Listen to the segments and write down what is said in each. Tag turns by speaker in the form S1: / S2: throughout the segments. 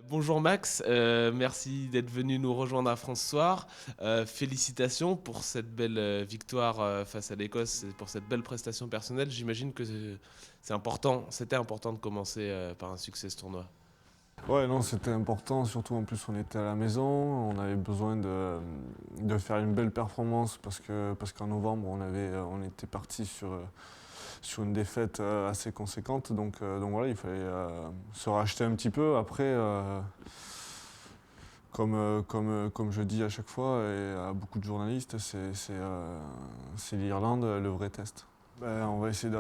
S1: Bonjour Max, merci d'être venu nous rejoindre à France Soir. Félicitations pour cette belle victoire face à l'Écosse et pour cette belle prestation personnelle. J'imagine que c'est important, c'était important de commencer par un succès ce tournoi.
S2: Ouais, non, c'était important, surtout en plus on était à la maison, on avait besoin de faire une belle performance parce qu'en novembre on était parti sur une défaite assez conséquente, donc voilà, il fallait se racheter un petit peu. Après, comme je dis à chaque fois et à beaucoup de journalistes, c'est l'Irlande le vrai test. Ben, on va essayer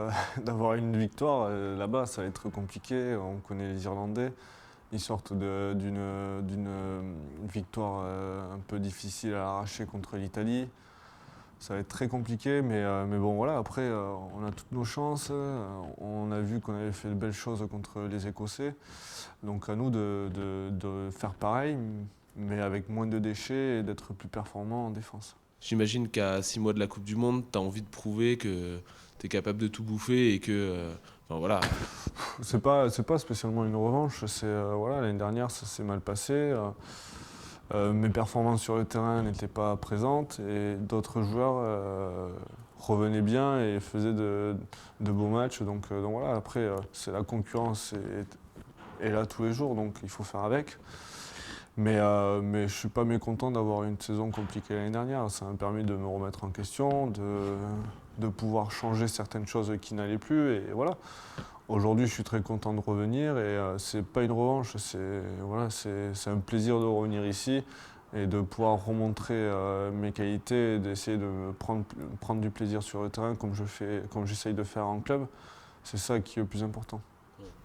S2: d'avoir une victoire. Là-bas, ça va être compliqué. On connaît les Irlandais. Ils sortent d'une victoire un peu difficile à arracher contre l'Italie. Ça va être très compliqué, mais bon voilà, après on a toutes nos chances. On a vu qu'on avait fait de belles choses contre les Écossais. Donc à nous de faire pareil, mais avec moins de déchets et d'être plus performants en défense.
S1: J'imagine qu'à 6 mois de la Coupe du Monde, tu as envie de prouver que tu es capable de tout bouffer et que... enfin voilà.
S2: C'est pas spécialement une revanche. Voilà, l'année dernière ça s'est mal passé. Mes performances sur le terrain n'étaient pas présentes et d'autres joueurs revenaient bien et faisaient de beaux matchs. Donc voilà, après, c'est la concurrence est là tous les jours, donc il faut faire avec. Mais je ne suis pas mécontent d'avoir une saison compliquée l'année dernière. Ça m'a permis de me remettre en question, de pouvoir changer certaines choses qui n'allaient plus. Et voilà. Aujourd'hui, je suis très content de revenir et c'est pas une revanche, c'est un plaisir de revenir ici et de pouvoir remontrer mes qualités et d'essayer de prendre du plaisir sur le terrain comme j'essaye de faire en club. C'est ça qui est le plus important.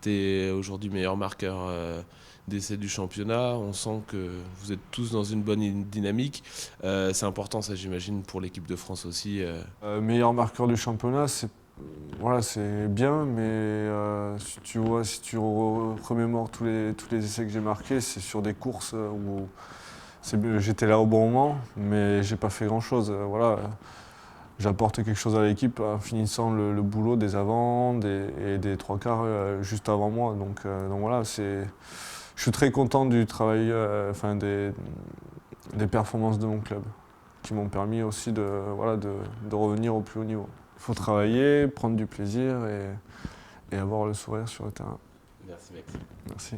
S1: Tu es aujourd'hui meilleur marqueur d'essai du championnat. On sent que vous êtes tous dans une bonne dynamique. C'est important, ça, j'imagine, pour l'équipe de France aussi.
S2: Meilleur marqueur du championnat, c'est bien, mais si tu remémores tous les essais que j'ai marqués, c'est sur des courses où j'étais là au bon moment, mais j'ai pas fait grand-chose. Voilà, j'apporte quelque chose à l'équipe en finissant le boulot des avants et des trois quarts juste avant moi. Donc voilà, je suis très content du travail, des performances de mon club, qui m'ont permis aussi de revenir au plus haut niveau. Il faut travailler, prendre du plaisir et avoir le sourire sur le terrain.
S1: Merci, Max.
S2: Merci.